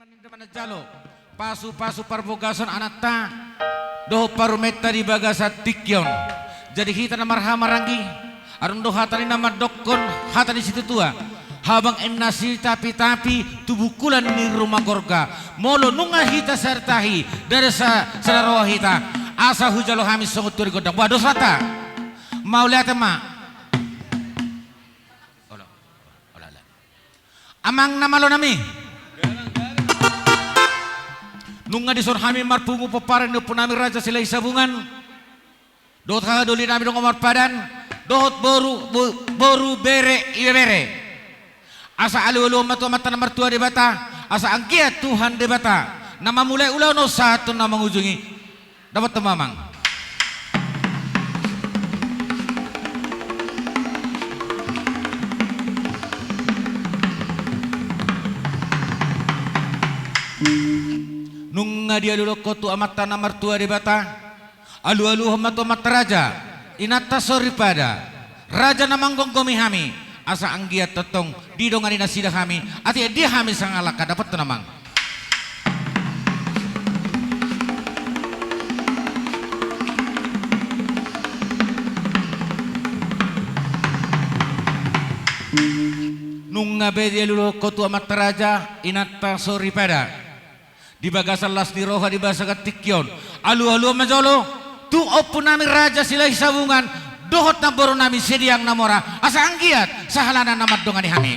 Mana jalo pasu-pasu parbogason anata doh parumeta di bagasat tikyon jadi kita nama maranggi arun doh hatani nama dokon hatani situ tua habang nasi tapi tubukulan ni rumah gorga molo nunga hita sertahi dari sararoh hita asa hujalo hamis songut turi godang waduh sata mau lihat emak amang nama lo nami nunga di sorhami marpungu peparan do punami raja silai sabungan dot ha doli nami dong omar padan dot boru bere iya bere asa alu matu mata nomor tua di bata asa angkiat Tuhan di bata nama mulai ulah no satu nama ngujungi dapat temamang nunga dia dulu kotu amat tanah mertua di bata alu hamatu amat raja inata sori pada raja namanggong gomi hami asa anggiat tetong di dongan inasidah kami ati dia hami sangalaka dapat tenamang nunga be dia dulu kotu amat raja inata sori pada di bagasan las di roha di bahasa ketikyon alu majolo tu opu nami raja silai sabungan dohot na boro nami sediang namora asa anggiat sahalana namat dongan dihami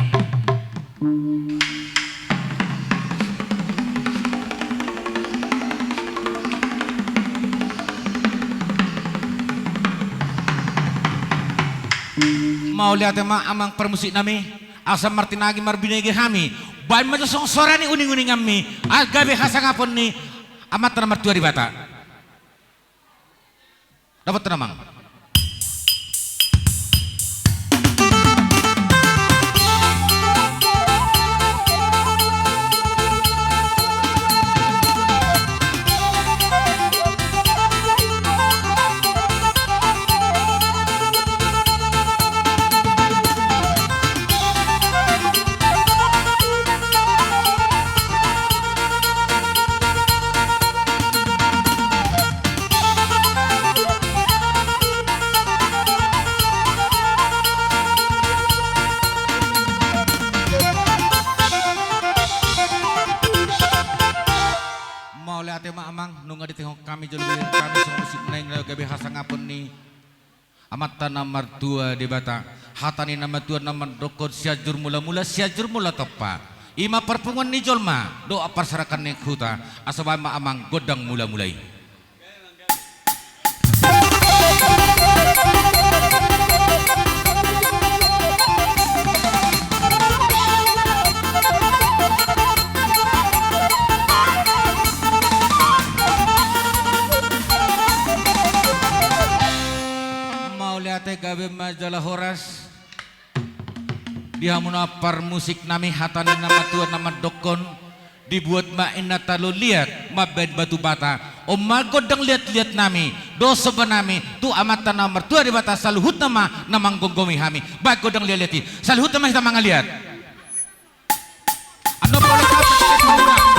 mau lihat emang amang permusik nami asa martinagi marbinegi hami bayi macam song sorani uning-uning kami agabe hasangapon ni amat nomor tua di bata dapat tenamang kami semua musik neng gabe hasangapun ni amat nomor tua di bata hatani nama tua nama dokon siajur mula tepa ima perpungan ni jolma doa perserakan nek huta asabama amang godang mulai gabe majalah horas dihamuna par musik nami hatani nama tua nama dokon dibuat main natalu lihat mabed batu bata godang lihat nami dosa benami tu amatan nomor tua di bata saluhut nama namang gonggomi hami baik godang lihat saluhut nama kita mangaliat ando boleh kapal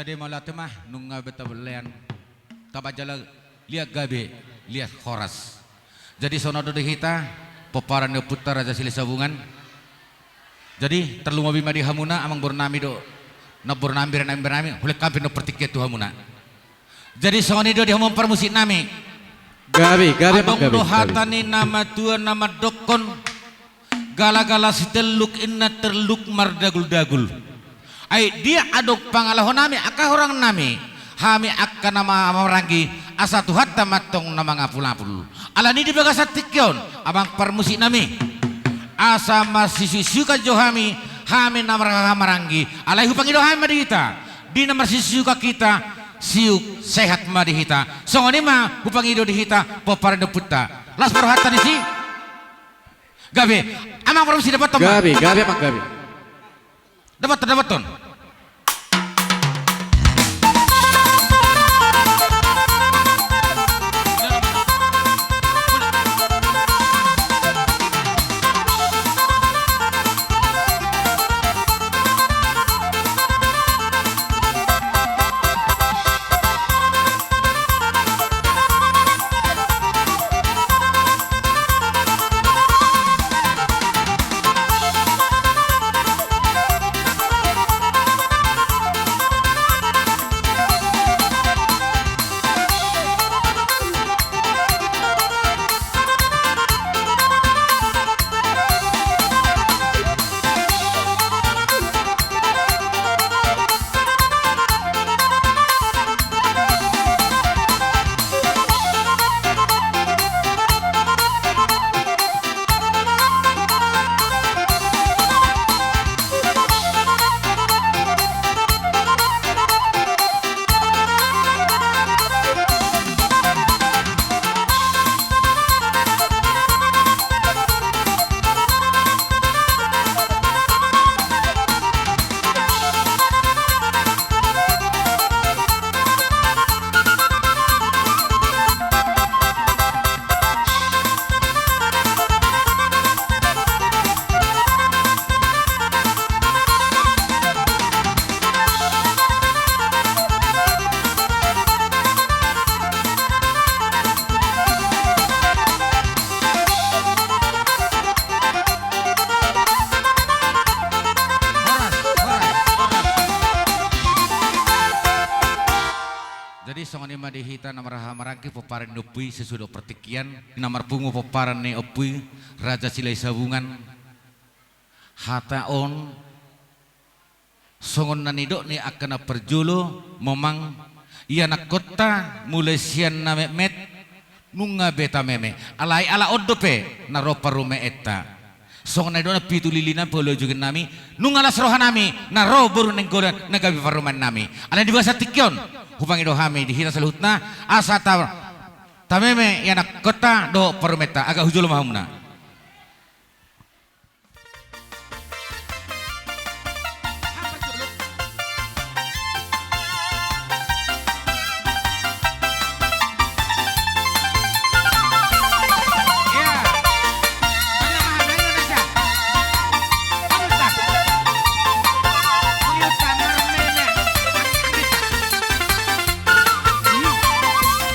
Jadi malah temah nunga betabelean tabajala lihat gabe lihat khoras. Jadi sono dode hita peparan de putar raja sili sabungan. Jadi terlalu mabima di hamuna amang burnami do na burnami ran burnami oleh kampi no pertiket tu hamuna. Jadi soni do di hamon permusik nami. Gabi abang do hatani nama tua nama dokon gala-gala si teluk inna terluk mardagul-dagul. Ay dia adok pangalahon nami akah orang nami hami akka nama marangi asa tuhat tamatong nama ngapul-apul ala ni di bagasat tikyon abang permusik nami asa masisuka johami hami nama marangi alai hupangido hami madihita di nama sisuka kita siuk sehat madihita songoni ma hupangido dihita poparendo putta las berhata di si gabe amang permusik dapat tomah gabi apa gabi dapat ton. Songoni madihita namar hamarangki peparan opui sesudah pertikian namar pungu peparan ne opui raja silai sabungan hataon songon nanidok ni akan perjulo memang ia nak kota mulai sian na met nunga beta meme alai ala odope na ropa rume eta songon nanidok na pitu lilina polo juga nami nunga las roha nami na ro buru nenggolan na gabi paruman nami ala di bahasa tikyon hupangi do hami dihina salutna asa tameme yana kota do permeta agak hujul mahamna.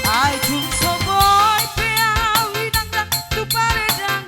Ai kung soboy piawi nang tu paredang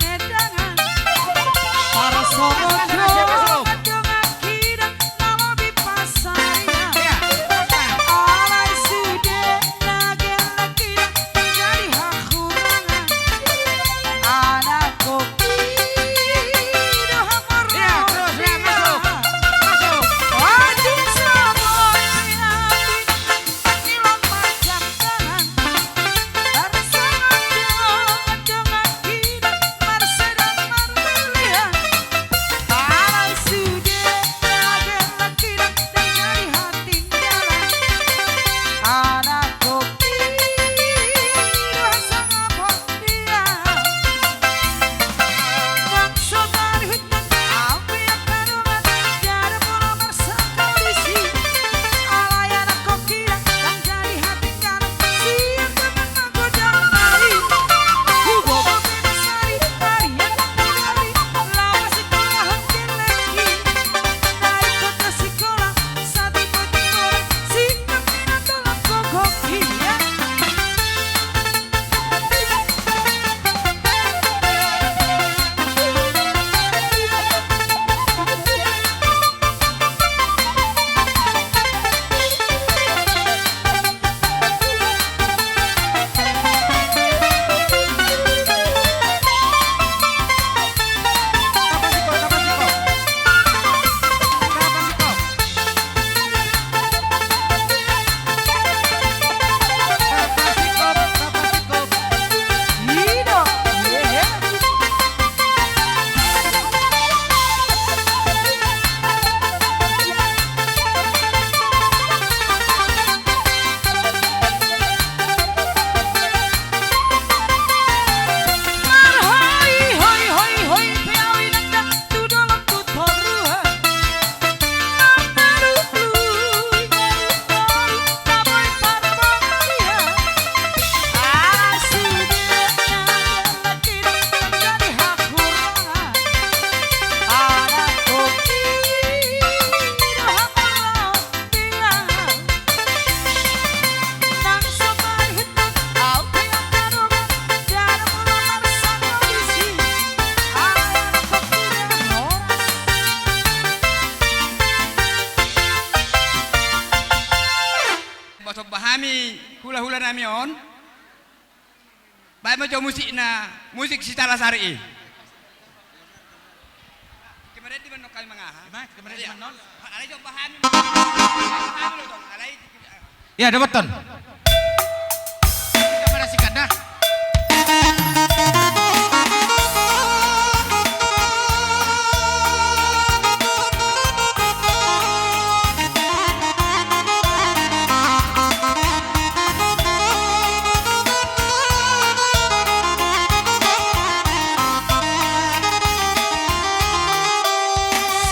ulah namion. Baik macam musik Sitara Sari. Kemarin di mana kali mengah? Kemarin di mana? Alay jauh bahan. Bahan dulu dong. Alay. Ya, ada beton. Kamera si Kanda.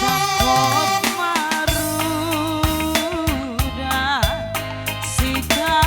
Sakop maruda sita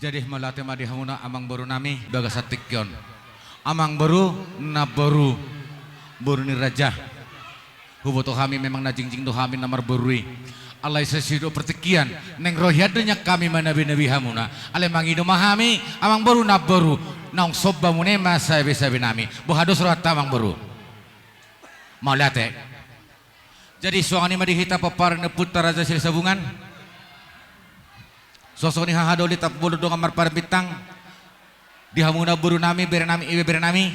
Jadi melatih madihamuna amang baru nami bagas tikyon. Amang baru na baru ni raja. Huboto kami memang najingjing do kami namar barui. Alay sesido pertikian neng rohyadnya kami manabi-nabi hamuna. Alay mangido mahami amang baru na baru. Naung sobba mune masabi-sabi nami. Buhados rata amang baru. Mau late. Jadi suangani madihita papar neputar raja sila sabungan. Sosok ni hahado li tap bulu dong amar par bitang. Di hamuna baru nami bere nami ibe bere nami.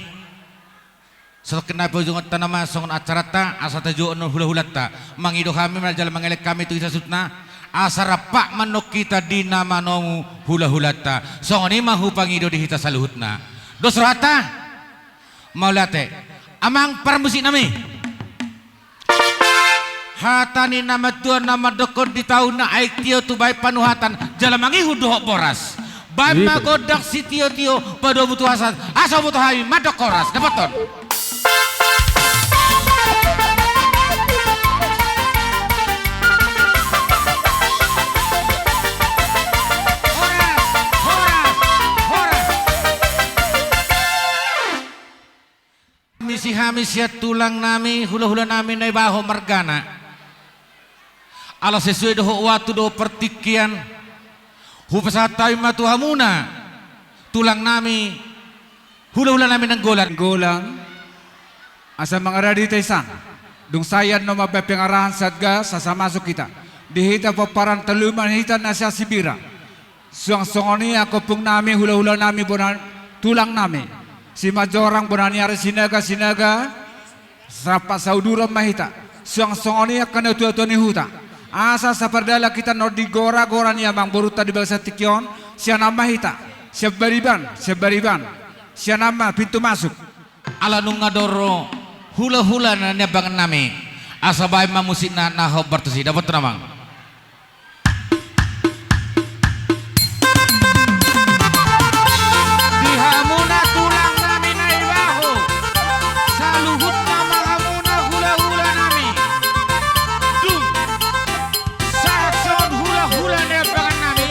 Sosok kena pojungan tanama songon acara ta asa tajo ono hula-hulat ta. Mangido kami menajal mengelek kami tu isa sutna. Asara pak manok kita di nama nomu hula-hulat ta. Songoni mahu pangido di hita saluhutna. Dos rata. Mau late. Amang parmusik nami. Hatani nama tuan nama dokon di tahun na aik tio tu baik panuhatan jalamangi hudoh boras. Baik magodak si tio pada butuh asal asal butuh hai madok koras dapaton. Misi hamis ya tulang nami hula-hula nami nai baho margana. Ala sesuai doho waktu doho pertikian hupasatai matu hamuna tulang nami hula-hula nami nang golang asa mangaradi taisang dung sayan no mapepengarahan satgas sasa masuk kita dihita paparan teluman hita nasya sibira suang songoni ako pung nami hula-hula nami bonan tulang nami si majorang bonani ari sinaga sapa saudura mahita suang songoni akan tua-tua ni huta asa sapardala kita no di gora-gora ni amang boruta di bangsa tikyon siya nama hita siya bariban siya nama pintu masuk ala nung ngadoro hula-hula na nabangan nami asa bay mamusik na nahob bartusi dapat namang dihamuna tulang nami na ibaho saluhut na mahamuna hula-hula nami dung sakson hula-hula nabangan nami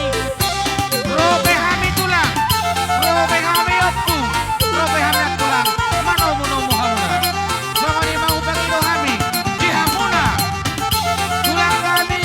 robe hami tulang robe hami opung robe hami tulang manomu-nomu hamuna sama ni mau pangido hami dihamuna tulang kami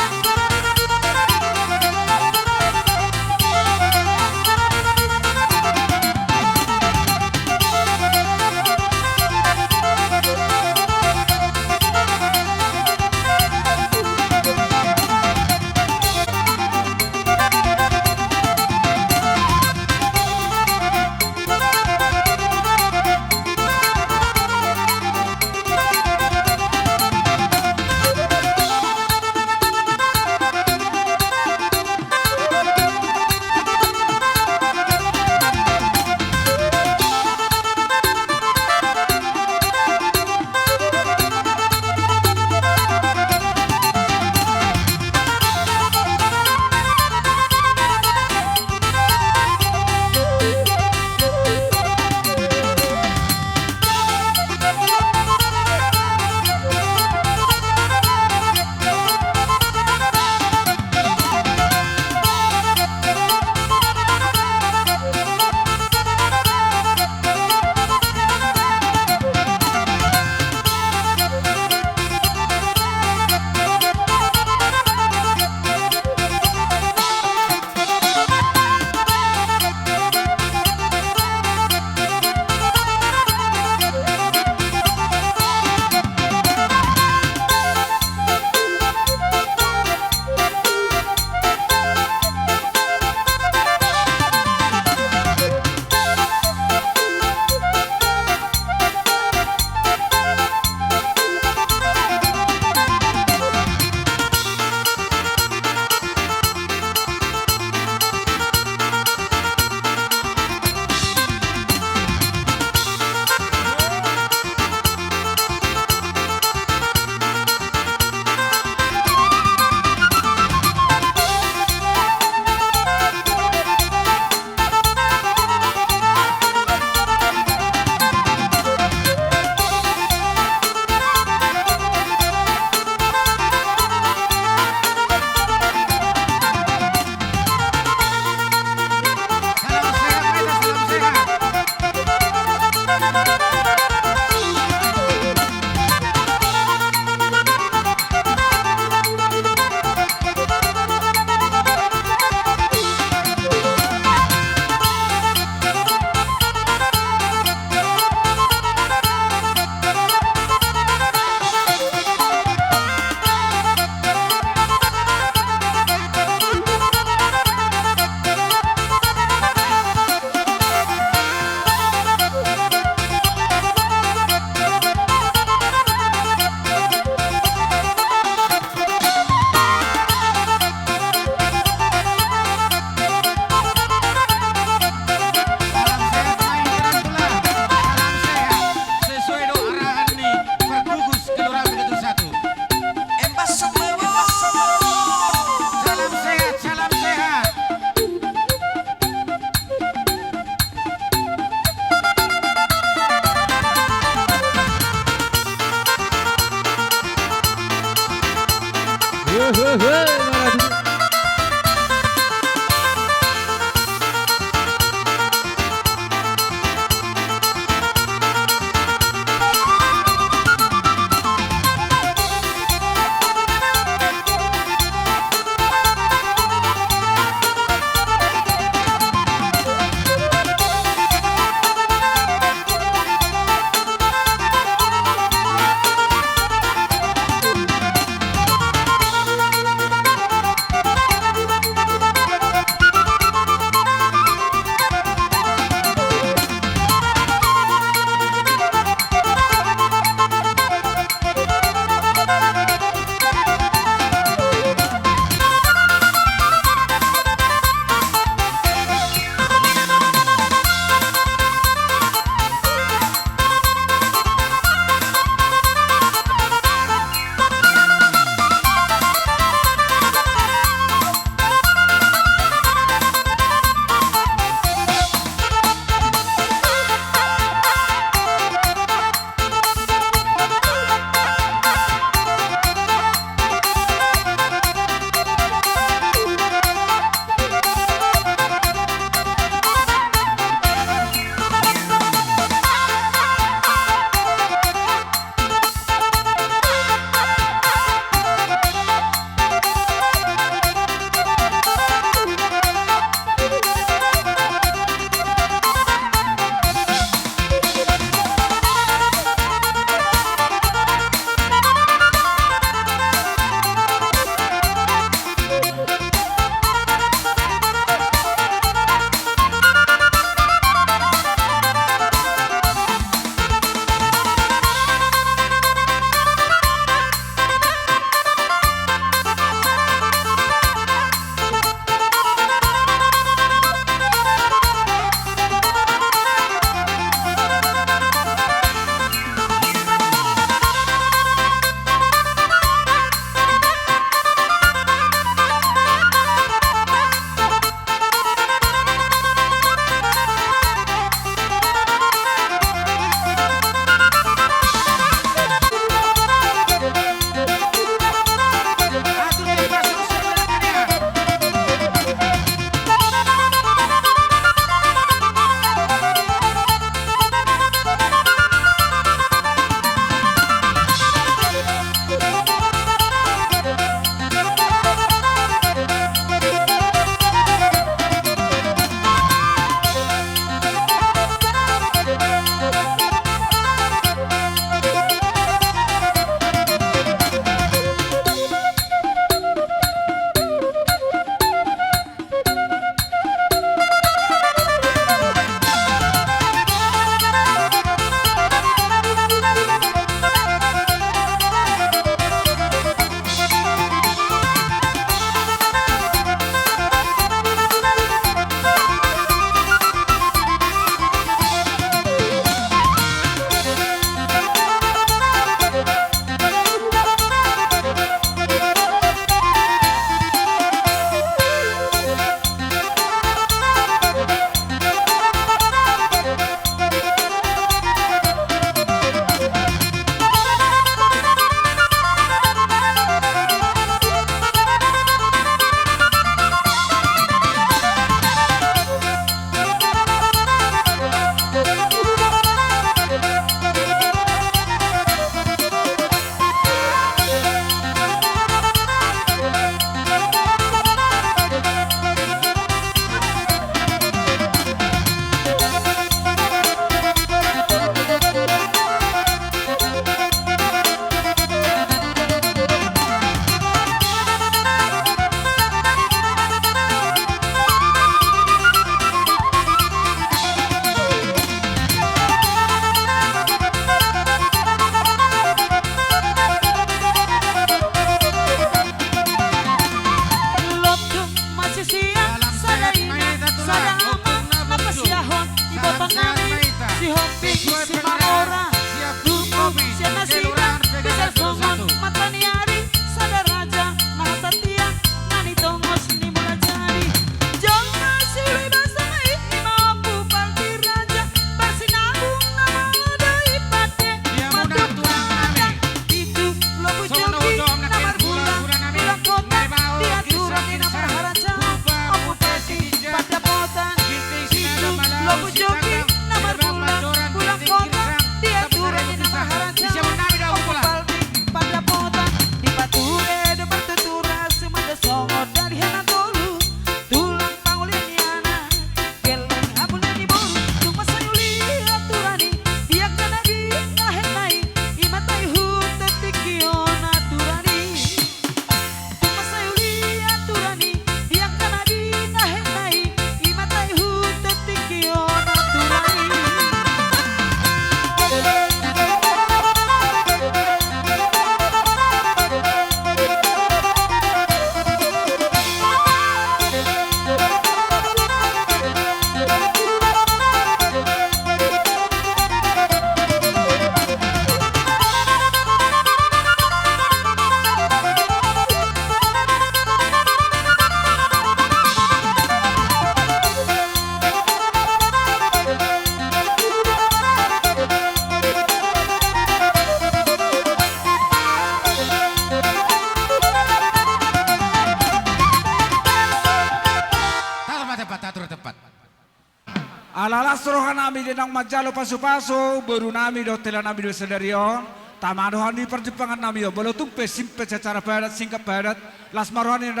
Alalas rohan nami dinang majalo pasu-pasu, baru nami do tela nami do sedarion, tamadohan di perjepangan nami do, bolo tumpe simpe secara barat singkat barat, las marohan ini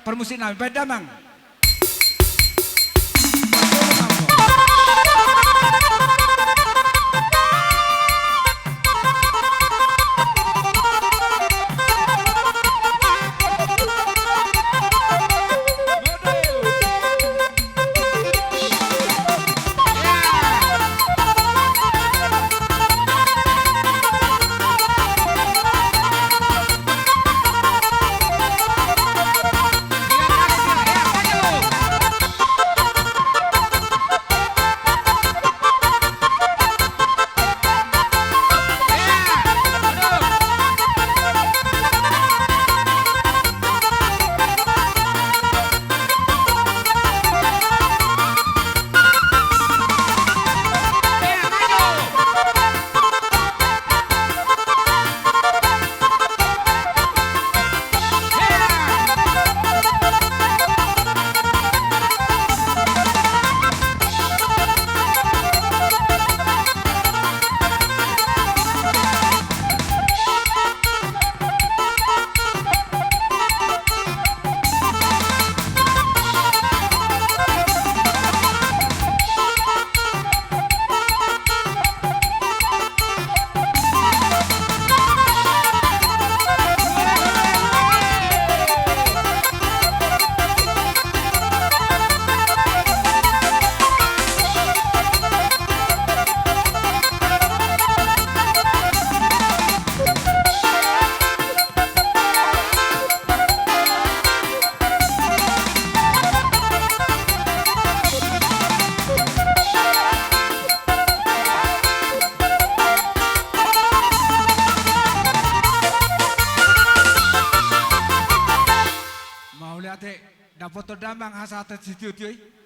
permusik nami, beda mang. Dapat damang hasate situ tuh.